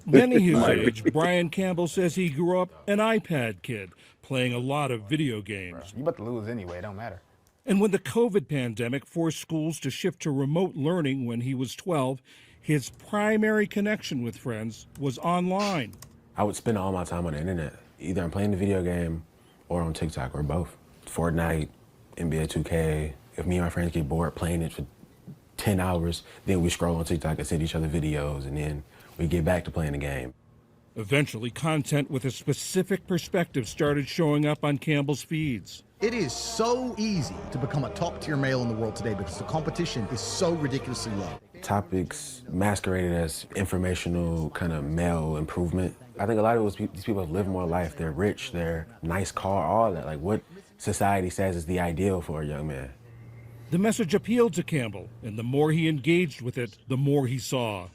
Many his age, Brian Campbell says he grew up an iPad kid, playing a lot of video games. You about to lose anyway, it don't matter. And when the COVID pandemic forced schools to shift to remote learning when he was 12, his primary connection with friends was online. I would spend all my time on the internet. Either I'm playing the video game or on TikTok or both. Fortnite, NBA 2K. If me and my friends get bored playing it for 10 hours, then we scroll on TikTok and send each other videos, and then we get back to playing the game. Eventually, content with a specific perspective started showing up on Campbell's feeds. It is so easy to become a top-tier male in the world today because the competition is so ridiculously low. Topics masqueraded as informational, kind of male improvement. I think a lot of these people have lived more life. They're rich, they're nice car, all that. Like what society says is the ideal for a young man. The message appealed to Campbell, and the more he engaged with it, the more he saw.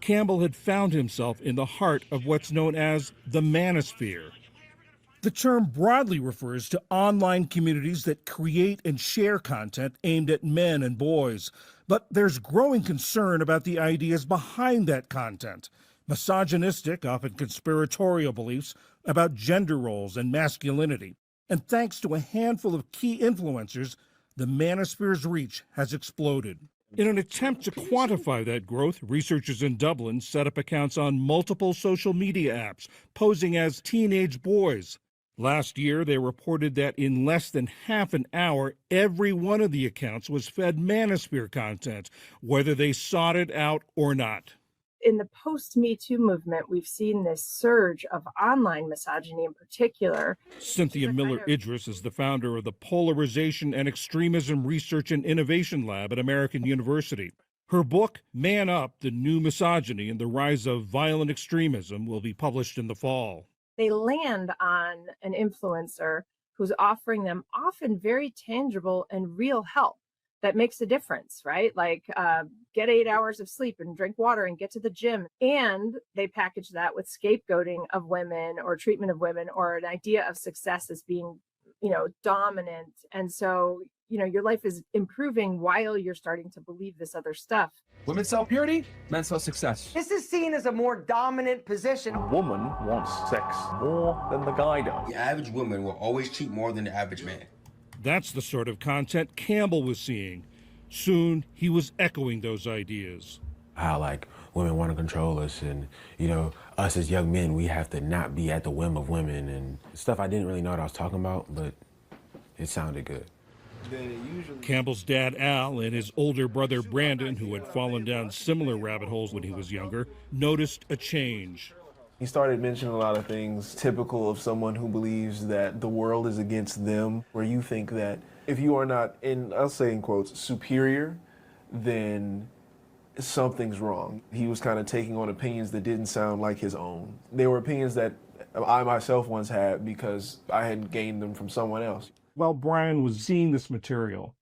Campbell had found himself in the heart of what's known as the manosphere. The term broadly refers to online communities that create and share content aimed at men and boys. But there's growing concern about the ideas behind that content. Misogynistic, often conspiratorial beliefs about gender roles and masculinity. And thanks to a handful of key influencers, the manosphere's reach has exploded. In an attempt to quantify that growth, researchers in Dublin set up accounts on multiple social media apps, posing as teenage boys. Last year, they reported that in less than half an hour, every one of the accounts was fed manosphere content, whether they sought it out or not. In the post-Me Too movement, we've seen this surge of online misogyny in particular. Cynthia Miller-Idris is the founder of the Polarization and Extremism Research and Innovation Lab at American University. Her book, Man Up, The New Misogyny and the Rise of Violent Extremism, will be published in the fall. They land on an influencer who's offering them often very tangible and real help that makes a difference, right? Like get 8 hours of sleep and drink water and get to the gym. And they package that with scapegoating of women or treatment of women or an idea of success as being, dominant. And so, your life is improving while you're starting to believe this other stuff. Women sell purity, men sell success. This is seen as a more dominant position. A woman wants sex more than the guy does. The average woman will always cheat more than the average man. That's the sort of content Campbell was seeing. Soon, he was echoing those ideas. How like women want to control us, and us as young men, we have to not be at the whim of women and stuff I didn't really know what I was talking about, but it sounded good. Campbell's dad, Al, and his older brother, Brandon, who had fallen down similar rabbit holes when he was younger, noticed a change. He started mentioning a lot of things typical of someone who believes that the world is against them, where you think that if you are not, I'll say in quotes, superior, then something's wrong. He was kind of taking on opinions that didn't sound like his own. They were opinions that I myself once had because I had gained them from someone else. While Brian was seeing this material,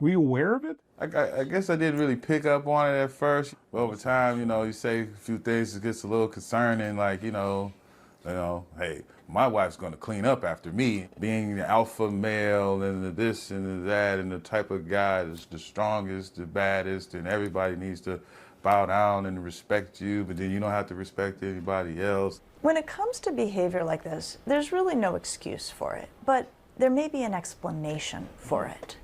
were you aware of it? I guess I didn't really pick up on it at first. But over time, you say a few things, it gets a little concerning, like, hey, my wife's gonna clean up after me. Being the alpha male and the this and the that and the type of guy that's the strongest, the baddest, and everybody needs to bow down and respect you, but then you don't have to respect anybody else. When it comes to behavior like this, there's really no excuse for it, but there may be an explanation for it.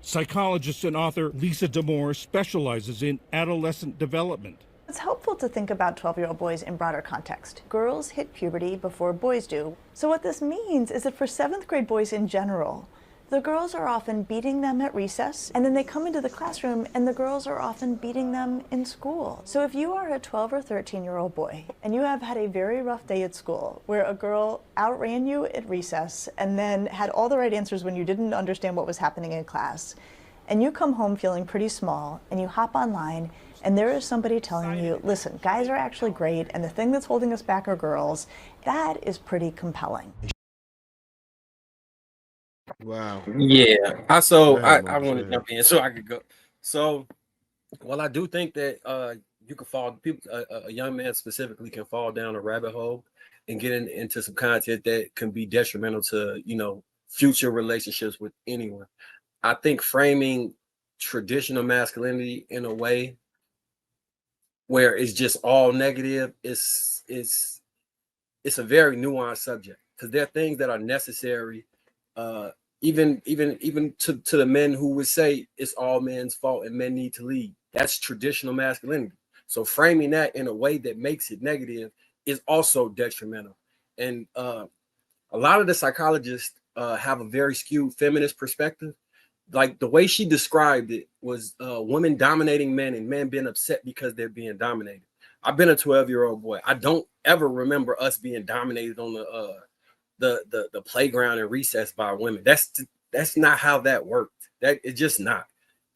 Psychologist and author Lisa D'Amour specializes in adolescent development. It's helpful to think about 12-year-old boys in broader context. Girls hit puberty before boys do. So what this means is that for 7th grade boys in general, the girls are often beating them at recess, and then they come into the classroom and the girls are often beating them in school. So if you are a 12 or 13-year-old boy and you have had a very rough day at school where a girl outran you at recess and then had all the right answers when you didn't understand what was happening in class, and you come home feeling pretty small and you hop online and there is somebody telling you, listen, guys are actually great and the thing that's holding us back are girls, that is pretty compelling. Wow. Yeah. I want to jump in so I could go. So, I do think that you can fall. A young man specifically can fall down a rabbit hole and get into some content that can be detrimental to future relationships with anyone. I think framing traditional masculinity in a way where it's just all negative is it's a very nuanced subject, because there are things that are necessary, even to the men who would say it's all men's fault and men need to lead. That's traditional masculinity. So framing that in a way that makes it negative is also detrimental. And a lot of the psychologists have a very skewed feminist perspective. Like the way she described it was women dominating men and men being upset because they're being dominated. I've been a 12-year-old boy. I don't ever remember us being dominated on the playground and recess by women. That's not how that worked. That it's just not.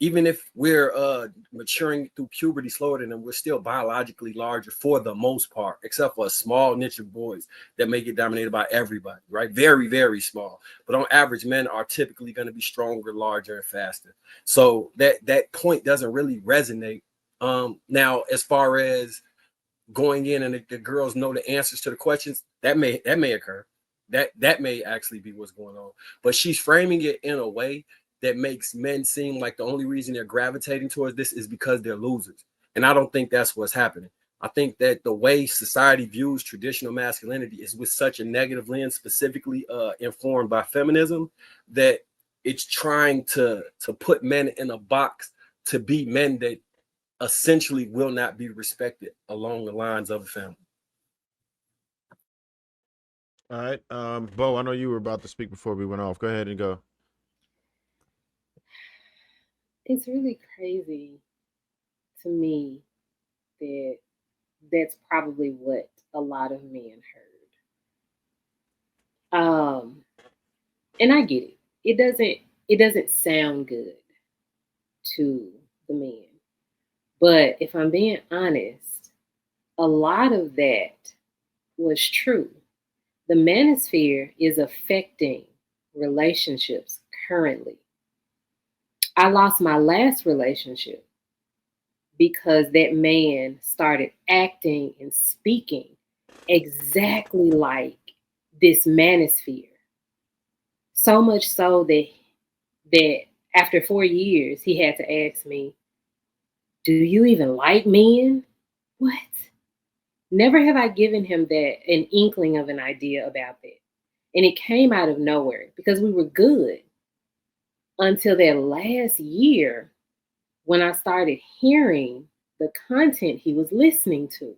Even if we're maturing through puberty slower than them, we're still biologically larger for the most part, except for a small niche of boys that may get dominated by everybody, right? Very, very small. But on average, men are typically going to be stronger, larger, and faster. So that point doesn't really resonate. Now, as far as going in and the girls know the answers to the questions, that may occur. That may actually be what's going on. But she's framing it in a way that makes men seem like the only reason they're gravitating towards this is because they're losers. And I don't think that's what's happening. I think that the way society views traditional masculinity is with such a negative lens, specifically informed by feminism, that it's trying to put men in a box to be men that essentially will not be respected along the lines of a family. All right. Bo, I know you were about to speak before we went off. Go ahead and go. It's really crazy to me that that's probably what a lot of men heard. And I get it. It doesn't sound good to the men. But if I'm being honest, a lot of that was true. The manosphere is affecting relationships currently. I lost my last relationship because that man started acting and speaking exactly like this manosphere. So much so that after 4 years, he had to ask me, "Do you even like men?" What? Never have I given him an inkling of an idea about that. And it came out of nowhere because we were good until that last year when I started hearing the content he was listening to.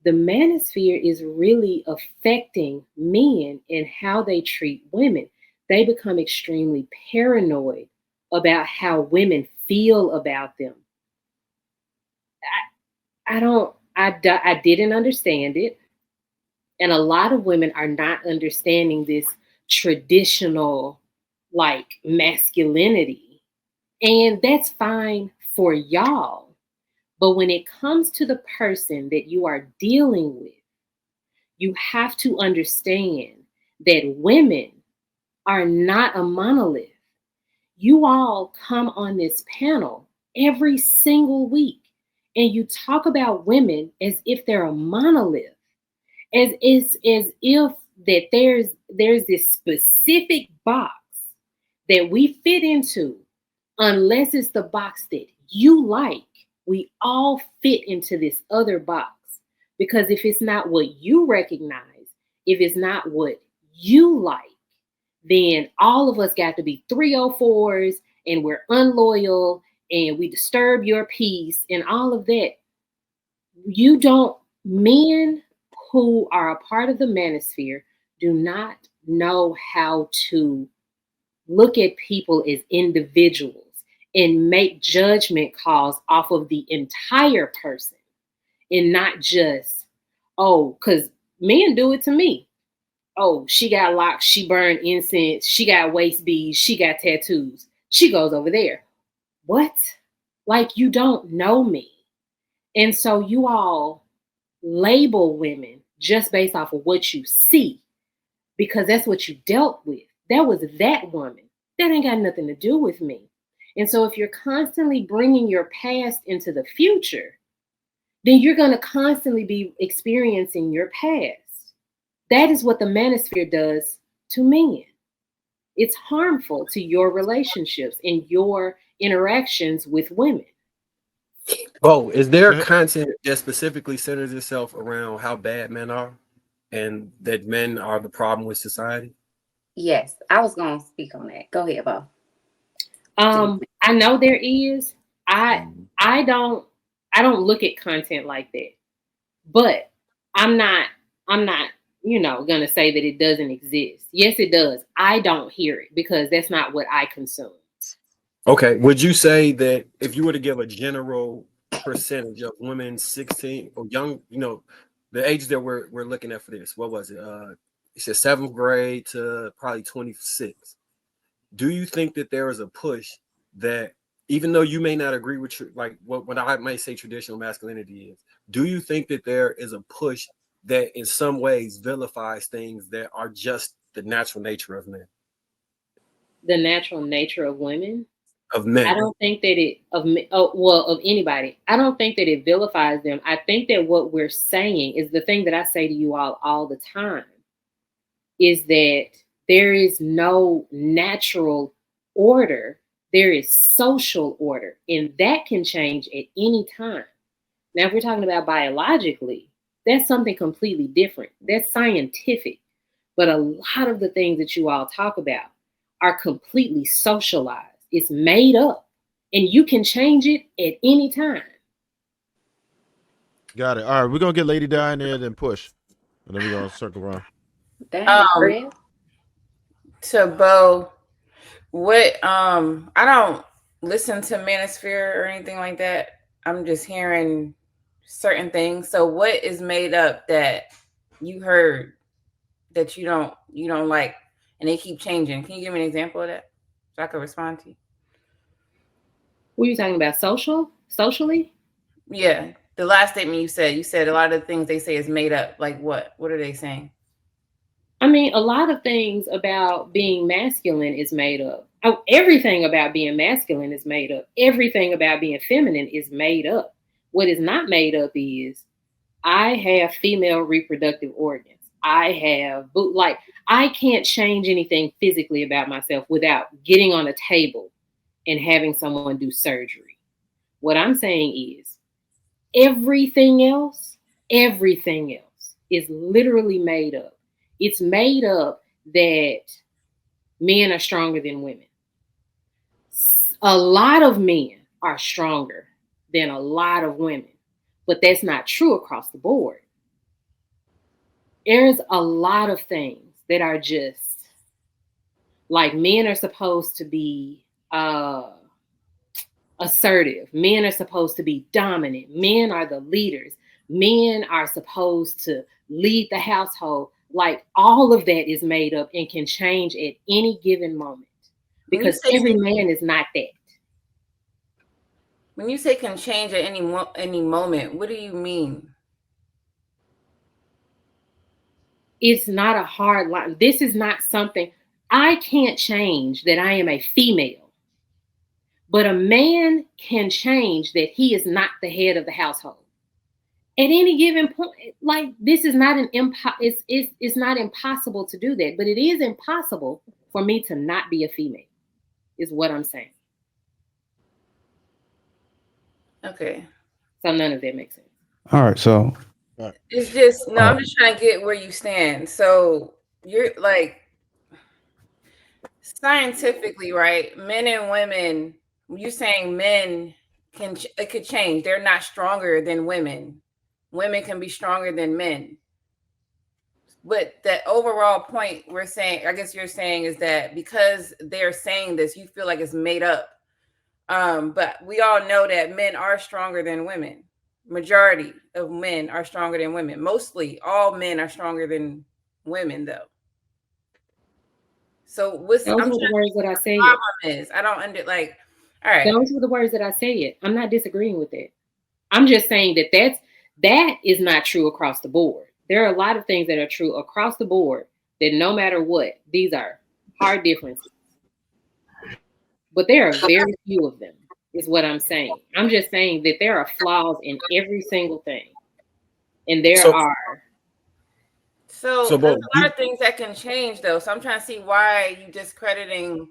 The manosphere is really affecting men and how they treat women. They become extremely paranoid about how women feel about them. I didn't understand it. And a lot of women are not understanding this traditional like masculinity. And that's fine for y'all. But when it comes to the person that you are dealing with, you have to understand that women are not a monolith. You all come on this panel every single week and you talk about women as if they're a monolith, as if that there's this specific box that we fit into, unless it's the box that you like. We all fit into this other box, because if it's not what you recognize, if it's not what you like, then all of us got to be 304s and we're unloyal and we disturb your peace and all of that. Men who are a part of the manosphere do not know how to look at people as individuals and make judgment calls off of the entire person and not just, because men do it to me. Oh, she got locks, she burned incense, she got waist beads, she got tattoos. She goes over there. What? Like, you don't know me. And so you all label women just based off of what you see, because that's what you dealt with. That was that woman. That ain't got nothing to do with me. And so if you're constantly bringing your past into the future, then you're going to constantly be experiencing your past. That is what the manosphere does to men. It's harmful to your relationships and your interactions with women. Oh, is there content that specifically centers itself around how bad men are and that men are the problem with society? Yes, I was gonna speak on that. Go ahead, Bo. I know there is. I don't look at content like that. But I'm not, gonna say that it doesn't exist. Yes, it does. I don't hear it because that's not what I consume. Okay. Would you say that if you were to give a general percentage of women 16 or young, the age that we're looking at for this, what was it? It said 7th grade to probably 26. Do you think that there is a push that, even though you may not agree with like what I might say traditional masculinity is, do you think that there is a push that in some ways vilifies things that are just the natural nature of men? The natural nature of women? Of men. I don't think that of anybody. I don't think that it vilifies them. I think that what we're saying is the thing that I say to you all the time is that there is no natural order. There is social order, and that can change at any time. Now, if we're talking about biologically, that's something completely different. That's scientific. But a lot of the things that you all talk about are completely socialized. It's made up, and you can change it at any time. Got it. All right, we're gonna get Lady Di in there, then push, and then we're gonna circle around. To Bo, what I don't listen to manosphere or anything like that. I'm just hearing certain things. So what is made up that you heard that you don't like, and they keep changing? Can you give me an example of that so I can respond to you? What are you talking about? Socially? Yeah. The last statement you said a lot of the things they say is made up. Like what? What are they saying? I mean, a lot of things about being masculine is made up. Everything about being masculine is made up. Everything about being feminine is made up. What is not made up is I have female reproductive organs. I have, I can't change anything physically about myself without getting on a table and having someone do surgery. What I'm saying is everything else is literally made up. It's made up that men are stronger than women. A lot of men are stronger than a lot of women, but that's not true across the board. There's a lot of things that are just like men are supposed to be assertive. Men are supposed to be dominant. Men are the leaders. Men are supposed to lead the household. Like all of that is made up and can change at any given moment because every man is not that. When you say can change at any moment, what do you mean? It's not a hard line. This is not something I can't change that I am a female, but a man can change that he is not the head of the household. At any given point, like this is not it's not impossible to do that, but it is impossible for me to not be a female, is what I'm saying. Okay. So none of that makes sense. All right, so it's just I'm just trying to get where you stand. So you're like scientifically, right? Men and women, you're saying men it could change. They're not stronger than women. Women can be stronger than men. But the overall point we're saying, I guess you're saying, is that because they're saying this, you feel like it's made up. But we all know that men are stronger than women. Majority of men are stronger than women. Mostly all men are stronger than women, though. So those were the words that I said. Problem is, I don't all right. Those were the words that I said. I'm not disagreeing with that. I'm just saying that is not true across the board. There are a lot of things that are true across the board that no matter what, these are hard differences. But there are very few of them, is what I'm saying. I'm just saying that there are flaws in every single thing. And there are. So there's a lot of things that can change, though. So I'm trying to see why you discrediting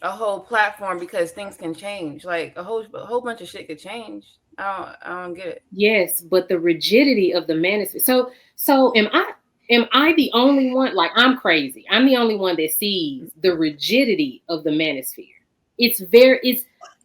a whole platform because things can change. Like a whole bunch of shit could change. I don't get it. Yes, but the rigidity of the manosphere. So am I the only one? Like, I'm crazy. I'm the only one that sees the rigidity of the manosphere. It's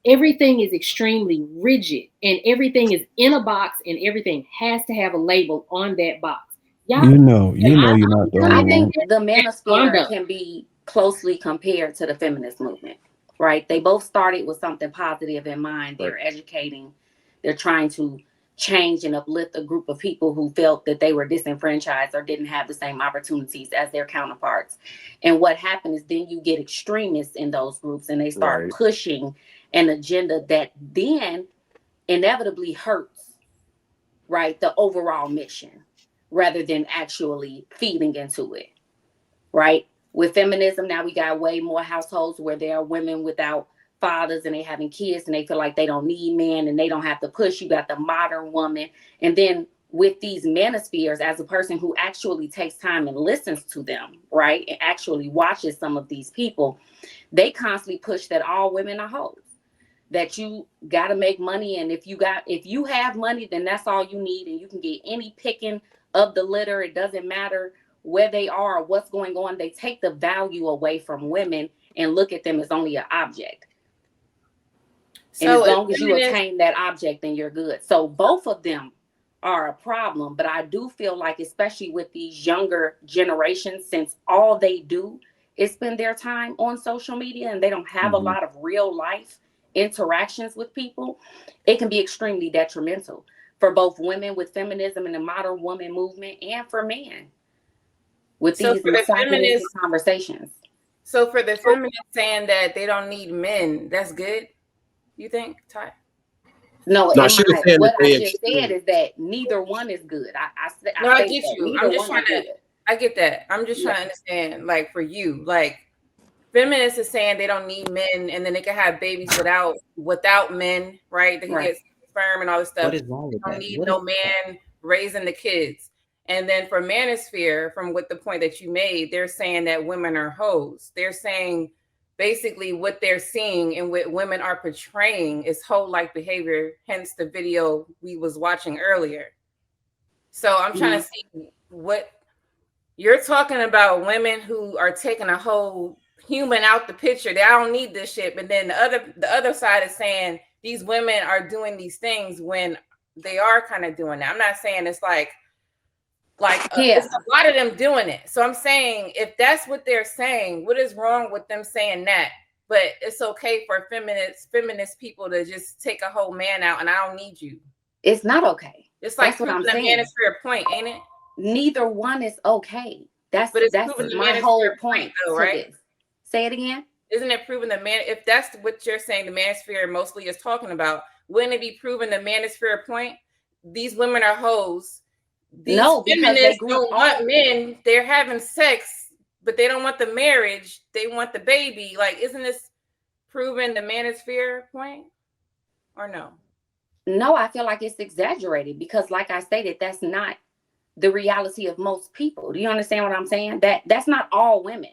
everything is extremely rigid, and everything is in a box, and everything has to have a label on that box. You know you're not the I only one. think the manosphere can be closely compared to the feminist movement, right? They both started with something positive in mind. They're educating, they're trying to change and uplift a group of people who felt that they were disenfranchised or didn't have the same opportunities as their counterparts. And what happened is then you get extremists in those groups and they start pushing an agenda that then inevitably hurts, right, the overall mission rather than actually feeding into it, right? With feminism, now we got way more households where there are women without fathers and they having kids and they feel like they don't need men and they don't have to push. You got the modern woman. And then with these manospheres, as a person who actually takes time and listens to them, right, and actually watches some of these people, they constantly push that all women are hoes, that you got to make money. And if you have money, then that's all you need. And you can get any picking of the litter. It doesn't matter where they are or what's going on. They take the value away from women and look at them as only an object. So and as long as you attain that object, then you're good. So both of them are a problem. But I do feel like, especially with these younger generations, since all they do is spend their time on social media and they don't have a lot of real life interactions with people, it can be extremely detrimental for both women with feminism and the modern woman movement and for men with these misogynistic conversations. So for the feminists saying that they don't need men, that's good, you think, Ty? No, what I just said is that neither one is good. I get you. I'm just trying to, I get that. I'm just trying to understand, like, for you, like, feminists is saying they don't need men and then they can have babies without men, right? They can get sperm and all this stuff. What is wrong with they don't that? need no man raising the kids. And then for manosphere, from what the point that you made, they're saying that women are hoes. They're saying basically what they're seeing and what women are portraying is hoe-like behavior, hence the video we was watching earlier. So I'm trying to see what you're talking about, women who are taking a whole human out the picture. They don't need this shit. But then the other side is saying these women are doing these things when they are kind of doing that. I'm not saying it's like it's a lot of them doing it. So I'm saying, if that's what they're saying, what is wrong with them saying that? But it's okay for feminist people to just take a whole man out and I don't need you. It's not okay. It's like what I'm saying. Manosphere point, ain't it? Neither one is okay. That's my whole point though, right? This. Say it again. Isn't it proving if that's what you're saying, the manosphere mostly is talking about, wouldn't it be proving the manosphere point? These women are hoes. These feminists don't want men. They're having sex, but they don't want the marriage. They want the baby. Like, isn't this proving the manosphere point? Or no? No, I feel like it's exaggerated because, like I stated, that's not the reality of most people. Do you understand what I'm saying? That's not all women.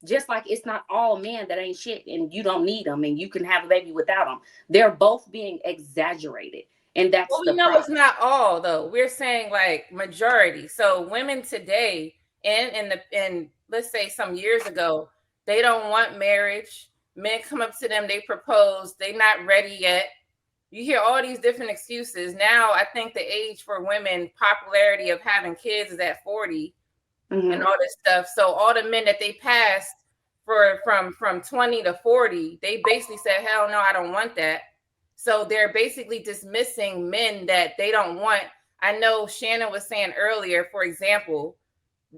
Just like it's not all men that ain't shit and you don't need them and you can have a baby without them. They're both being exaggerated. And that's we know it's not all though. We're saying like majority. So women today and let's say some years ago, they don't want marriage. Men come up to them, they propose, they not ready yet. You hear all these different excuses. Now I think the age for women popularity of having kids is at 40 and all this stuff. So all the men that they passed from 20 to 40, they basically said, hell no, I don't want that. So they're basically dismissing men that they don't want. I know Shannon was saying earlier, for example,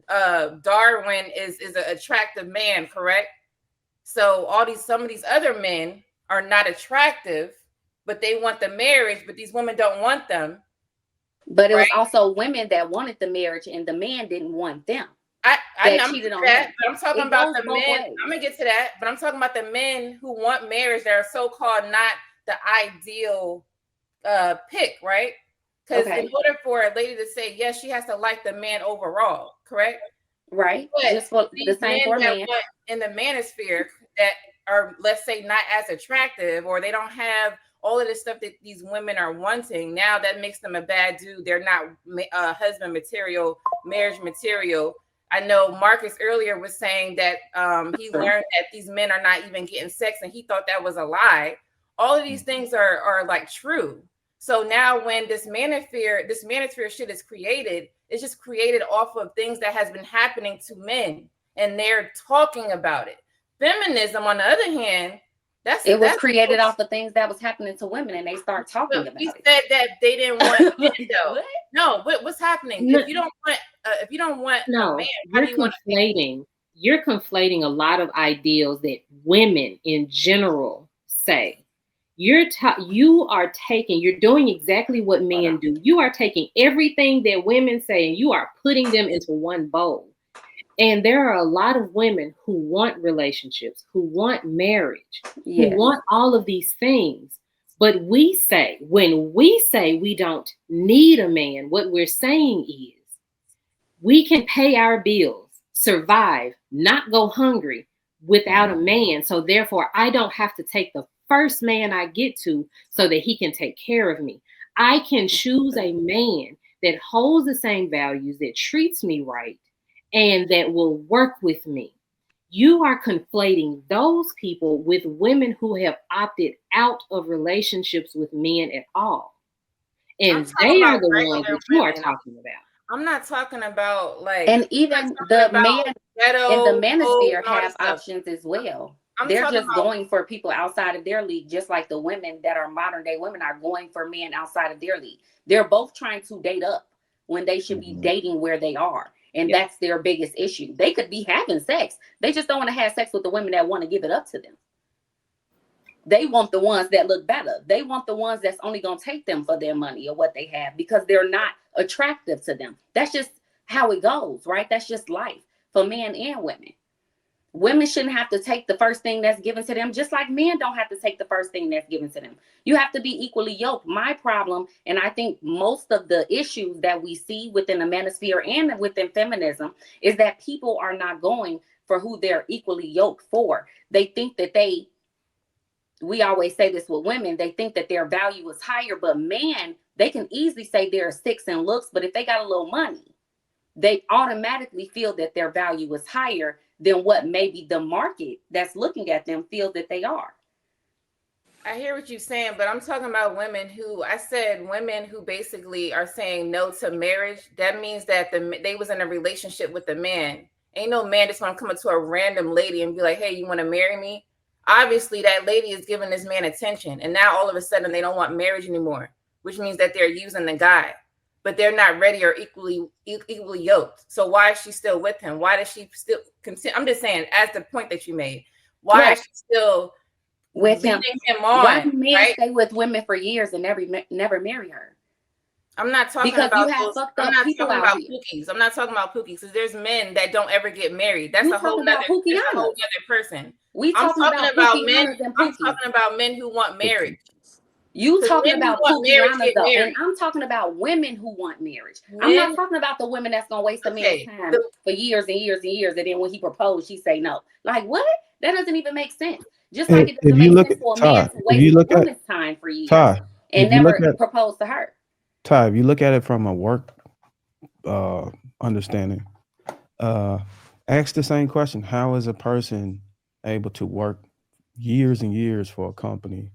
Darwin is an attractive man, correct? So some of these other men are not attractive, but they want the marriage, but these women don't want them. But it was also women that wanted the marriage and the man didn't want them. I'm talking about the men. I'm gonna get to that, but I'm talking about the men who want marriage that are so-called not the ideal pick, right? Because in order for a lady to say yes, she has to like the man overall, correct? Right. But just for the same for a man. In the manosphere that are, let's say, not as attractive, or they don't have all of the stuff that these women are wanting, now that makes them a bad dude. They're not husband material, marriage material. I know Marcus earlier was saying that he learned that these men are not even getting sex, and he thought that was a lie. All of these things are like true. So now when this manosphere shit is created, it's just created off of things that has been happening to men, and they're talking about it. Feminism, on the other hand, it was created off the things that was happening to women, and they start talking about it. He said that they didn't want men, though. No, what's happening? No. If you don't want No, a man, how do you want you're conflating a lot of ideals that women in general say. You're doing exactly what men do. You are taking everything that women say and you are putting them into one bowl. And there are a lot of women who want relationships, who want marriage, who want all of these things. But when we say we don't need a man, what we're saying is we can pay our bills, survive, not go hungry without a man. So therefore, I don't have to take the first man I get to so that he can take care of me. I can choose a man that holds the same values, that treats me right, and that will work with me. You are conflating those people with women who have opted out of relationships with men at all. And they are the ones that you are talking about. I'm not talking about like, and even the men in the manosphere have options as well. They're just going for people outside of their league, just like the women that are modern day women are going for men outside of their league. They're both trying to date up when they should be dating where they are. And that's their biggest issue. They could be having sex. They just don't want to have sex with the women that want to give it up to them. They want the ones that look better. They want the ones that's only going to take them for their money or what they have because they're not attractive to them. That's just how it goes, right? That's just life for men and women. Women shouldn't have to take the first thing that's given to them, just like men don't have to take the first thing that's given to them. You have to be equally yoked. My problem, and I think most of the issues that we see within the manosphere and within feminism, is that people are not going for who they're equally yoked for. They think that we always say this with women, they think that their value is higher, but man, they can easily say they're 6 in looks, but if they got a little money, they automatically feel that their value is higher than what maybe the market that's looking at them feels that they are. I hear what you're saying, but I'm talking about women who basically are saying no to marriage. That means that they was in a relationship with a man. Ain't no man that's gonna come up to a random lady and be like, hey, you want to marry me? Obviously, that lady is giving this man attention, and now all of a sudden they don't want marriage anymore, which means that they're using the guy, but they're not ready or equally yoked. So why is she still with him? Why does she still continue? I'm just saying, as the point that you made, why is she still with him on? Why do men stay with women for years and never marry her? I'm not talking about pookies. I'm not talking about pookies because there's men that don't ever get married. That's a whole other person. I'm talking about men. I'm talking about men who want marriage. You talking about pookianas though, and I'm talking about women who want marriage. I'm not talking about the women that's gonna waste a man's time for years and years and years, and then when he proposed, she say no. Like what? That doesn't even make sense. Just like it doesn't make sense for a man to waste a woman's time for years and never propose to her. Ty, if you look at it from a work understanding, ask the same question: how is a person able to work years and years for a company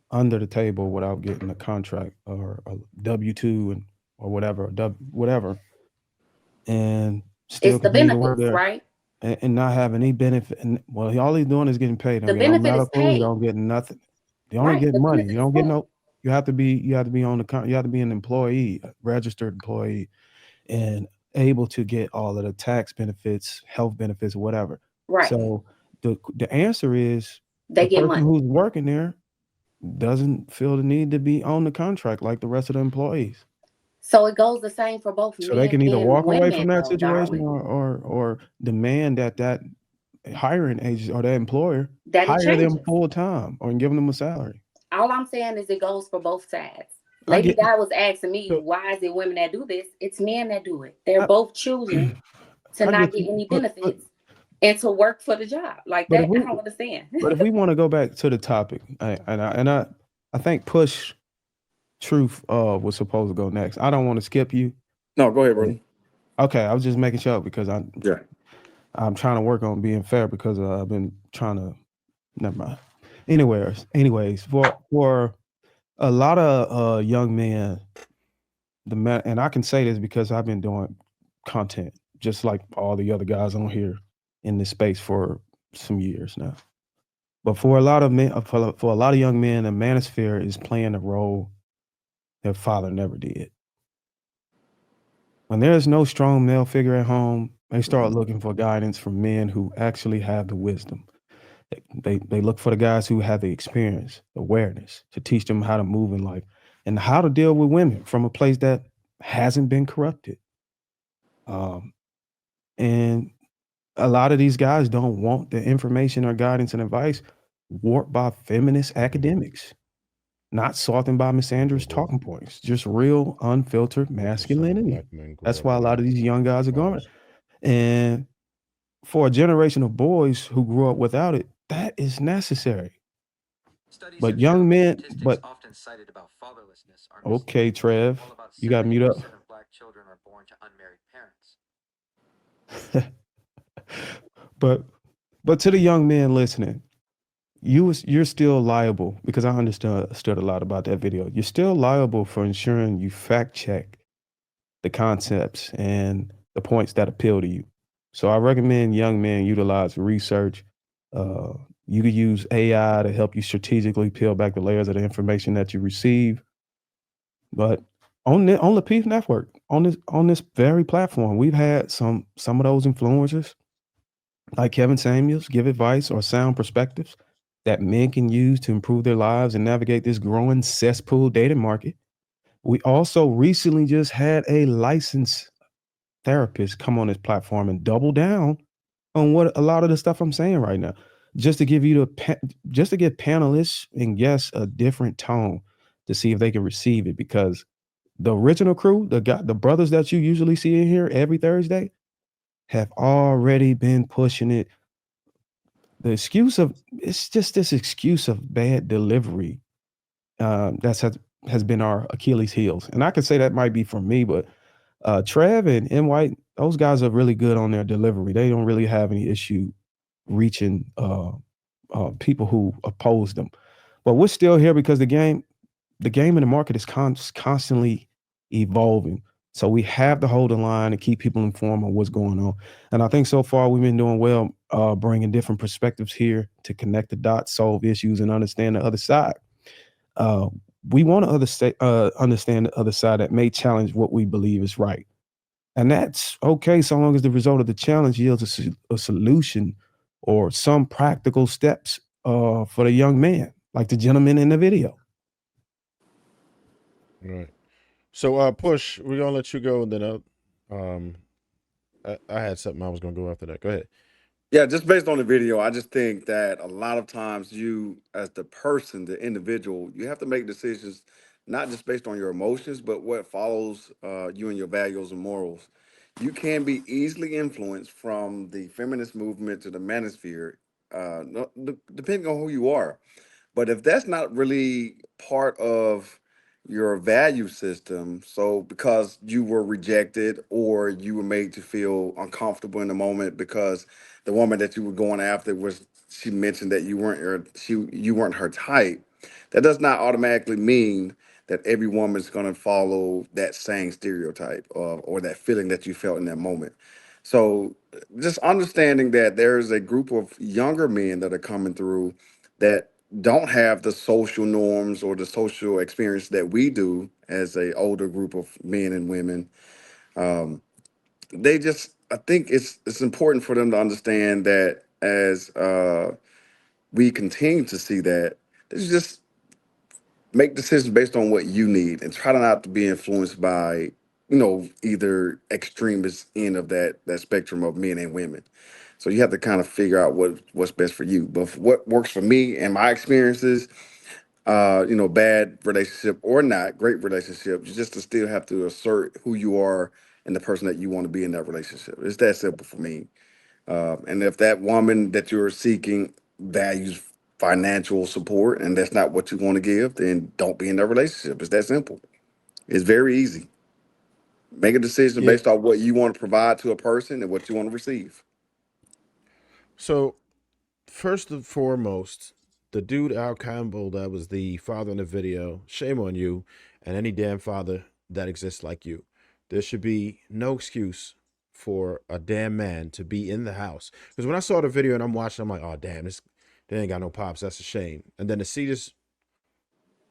under the table without getting a contract or a W-2 or whatever, and still it's the benefits, right? And not have any benefit. And well, all he's doing is getting paid. The benefit is paid. You don't get nothing. You only get money. You don't get no. You have to be on the. You have to be an employee, a registered employee, and able to get all of the tax benefits, health benefits, whatever. Right. So the answer is they get money. Who's working there doesn't feel the need to be on the contract like the rest of the employees. So it goes the same for both men. So they can either walk away from that though, situation or demand that hiring agency or that employer that hire them full time or give them a salary. All I'm saying is it goes for both sides. Lady Di was asking me, why is it women that do this? It's men that do it. They're both choosing to not get any benefits. and to work for the job. Like But that, if we I don't understand. but if we want to go back to the topic, I think Push Truth was supposed to go next. I don't want to skip you. No, go ahead, brother. Okay, I was just making sure because Yeah. I'm trying to work on being fair because I've been trying to. Never mind. Anyways, for a lot of young men, and I can say this because I've been doing content just like all the other guys on here in this space for some years now. But for a lot of men, for a lot of young men, the manosphere is playing a role their father never did. When there's no strong male figure at home, they start looking for guidance from men who actually have the wisdom. They look for the guys who have the experience, awareness to teach them how to move in life and how to deal with women from a place that hasn't been corrupted. And a lot of these guys don't want the information or guidance and advice warped by feminist academics, not softened by misandrous talking points, just real unfiltered masculinity. That's why a lot of these young guys are going. And for a generation of boys who grew up without it, that is necessary. But young men, but okay, Trev, you got to mute up. But to the young men listening, you're still liable, because I understood a lot about that video. You're still liable for ensuring you fact check the concepts and the points that appeal to you. So I recommend young men utilize research. You could use AI to help you strategically peel back the layers of the information that you receive. But on Lapeef Network, on this very platform, we've had some of those influencers like Kevin Samuels give advice or sound perspectives that men can use to improve their lives and navigate this growing cesspool dating market. We also recently just had a licensed therapist come on this platform and double down on what a lot of the stuff I'm saying right now, just to give just to give panelists and guests a different tone to see if they can receive it, because the original crew, the brothers that you usually see in here every Thursday, have already been pushing it. It's just this excuse of bad delivery has been our Achilles heels. And I could say that might be for me, but Trev and M. White, those guys are really good on their delivery. They don't really have any issue reaching people who oppose them. But we're still here because the game in the market is constantly evolving. So we have to hold the line and keep people informed on what's going on. And I think so far we've been doing well, bringing different perspectives here to connect the dots, solve issues, and understand the other side. We want to understand the other side that may challenge what we believe is right. And that's okay so long as the result of the challenge yields a solution or some practical steps for the young man, like the gentleman in the video. Right. So Push, we're gonna let you go, and then I had something I was gonna go after that. Go ahead. Yeah, just based on the video, I just think that a lot of times you, as the person, the individual, you have to make decisions not just based on your emotions, but what follows you and your values and morals. You can be easily influenced from the feminist movement to the manosphere, depending on who you are. But if that's not really part of your value system, so because you were rejected or you were made to feel uncomfortable in the moment because the woman that you were going after she mentioned that you weren't her type, that does not automatically mean that every woman's going to follow that same stereotype or that feeling that you felt in that moment. So just understanding that there's a group of younger men that are coming through that don't have the social norms or the social experience that we do as a older group of men and women. I think it's important for them to understand that as we continue to see that, just make decisions based on what you need and try not to be influenced by, either extremist end of that spectrum of men and women. So you have to kind of figure out what's best for you. But what works for me and my experiences, bad relationship or not, great relationship, you just to still have to assert who you are and the person that you want to be in that relationship. It's that simple for me. And if that woman that you're seeking values financial support and that's not what you want to give, then don't be in that relationship. It's that simple. It's very easy. Make a decision Yeah. based off what you want to provide to a person and what you want to receive. So first and foremost, the dude Al Campbell that was the father in the video, shame on you and any damn father that exists like you. There should be no excuse for a damn man to be in the house. Because when I saw the video and I'm watching, I'm like, oh damn, they ain't got no pops. That's a shame. And then to see this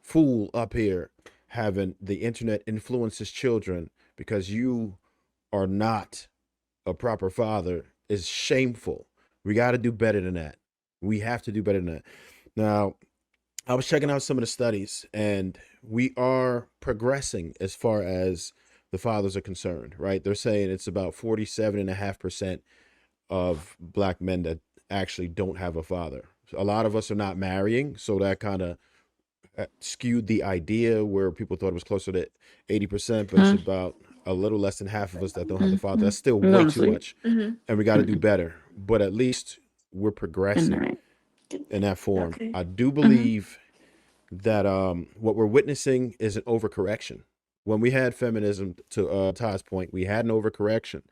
fool up here having the internet influence his children because you are not a proper father is shameful. We got to do better than that. We have to do better than that. Now, I was checking out some of the studies, and we are progressing as far as the fathers are concerned, right? They're saying it's about 47.5% of black men that actually don't have a father. A lot of us are not marrying, so that kind of skewed the idea where people thought it was closer to 80%, but it's about a little less than half of us that don't have the father. That's still way too much, and we got to do better. But at least we're progressing in that form. I do believe that what we're witnessing is an overcorrection. When we had feminism, to Todd's point, we had an overcorrection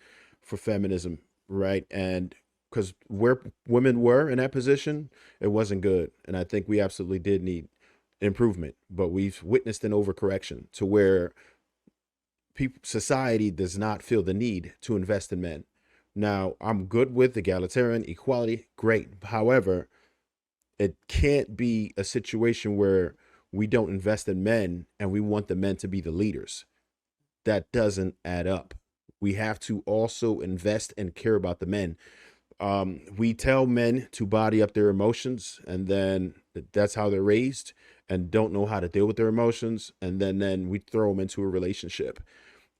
for feminism, right? And because where women were in that position, it wasn't good, and I think we absolutely did need improvement. But we've witnessed an overcorrection to where society does not feel the need to invest in men. Now, I'm good with egalitarian equality, great. However, it can't be a situation where we don't invest in men and we want the men to be the leaders. That doesn't add up. We have to also invest and care about the men. We tell men to body up their emotions, and then that's how they're raised and don't know how to deal with their emotions. And then we throw them into a relationship.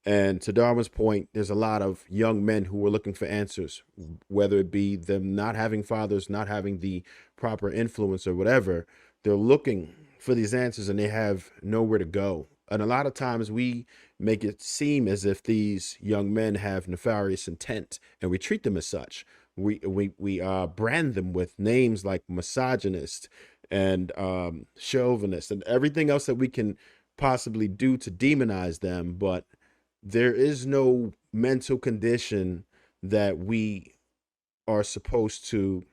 And to Darwin's point, there's a lot of young men who are looking for answers, whether it be them not having fathers, not having the proper influence or whatever. They're looking for these answers and they have nowhere to go. And a lot of times we make it seem as if these young men have nefarious intent, and we treat them as such. We brand them with names like misogynist and chauvinist and everything else that we can possibly do to demonize them. But there is no mental condition that we are supposed to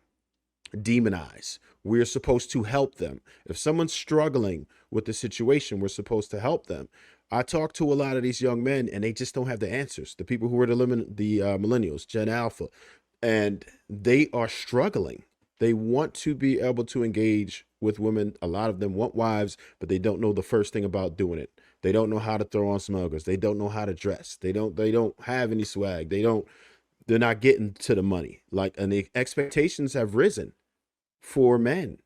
demonize. We're supposed to help them. If someone's struggling with the situation, we're supposed to help them. I talk to a lot of these young men and they just don't have the answers. The people who are the millennials, Gen Alpha, and they are struggling. They want to be able to engage with women. A lot of them want wives, but they don't know the first thing about doing it. They don't know how to throw on smugglers. They don't know how to dress. They don't have any swag. They're not getting to the money. And the expectations have risen for men.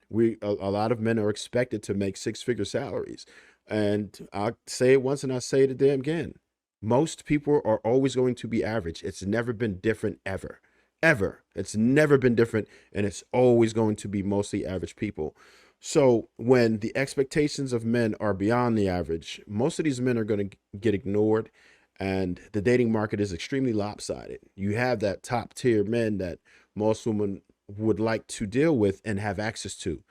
A lot of men are expected to make six-figure salaries. And I'll say it once and I'll say it again. Most people are always going to be average. It's never been different ever. Ever. It's never been different, and it's always going to be mostly average people. So when the expectations of men are beyond the average, most of these men are going to get ignored, and the dating market is extremely lopsided. You have that top tier men that most women would like to deal with and have access to.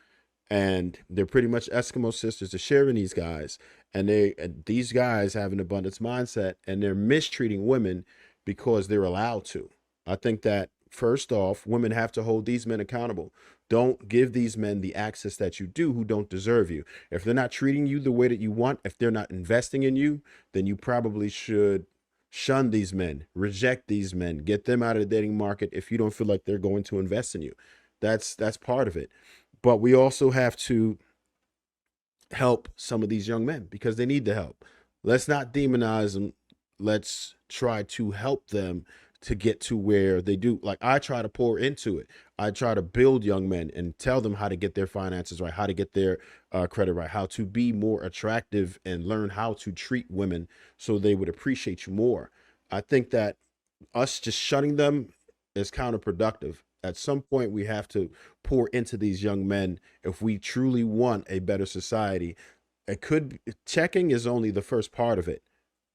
And they're pretty much Eskimo sisters. They're sharing these guys, and these guys have an abundance mindset, and they're mistreating women because they're allowed to. I think that first off, women have to hold these men accountable. Don't give these men the access that you do who don't deserve you. If they're not treating you the way that you want, if they're not investing in you, then you probably should shun these men, reject these men, get them out of the dating market if you don't feel like they're going to invest in you. That's part of it. But we also have to help some of these young men because they need the help. Let's not demonize them. Let's try to help them to get to where they do. Like, I try to pour into it. I try to build young men and tell them how to get their finances right, how to get their credit right, how to be more attractive and learn how to treat women so they would appreciate you more. I think that us just shutting them is counterproductive. At some point, we have to pour into these young men if we truly want a better society. Checking is only the first part of it.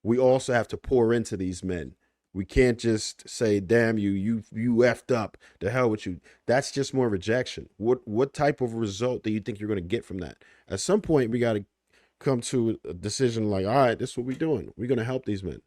We also have to pour into these men. We can't just say, damn you effed up, the hell with you. That's just more rejection. What type of result do you think you're going to get from that? At some point, we got to come to a decision like, all right, this is what we're doing. We're going to help these men.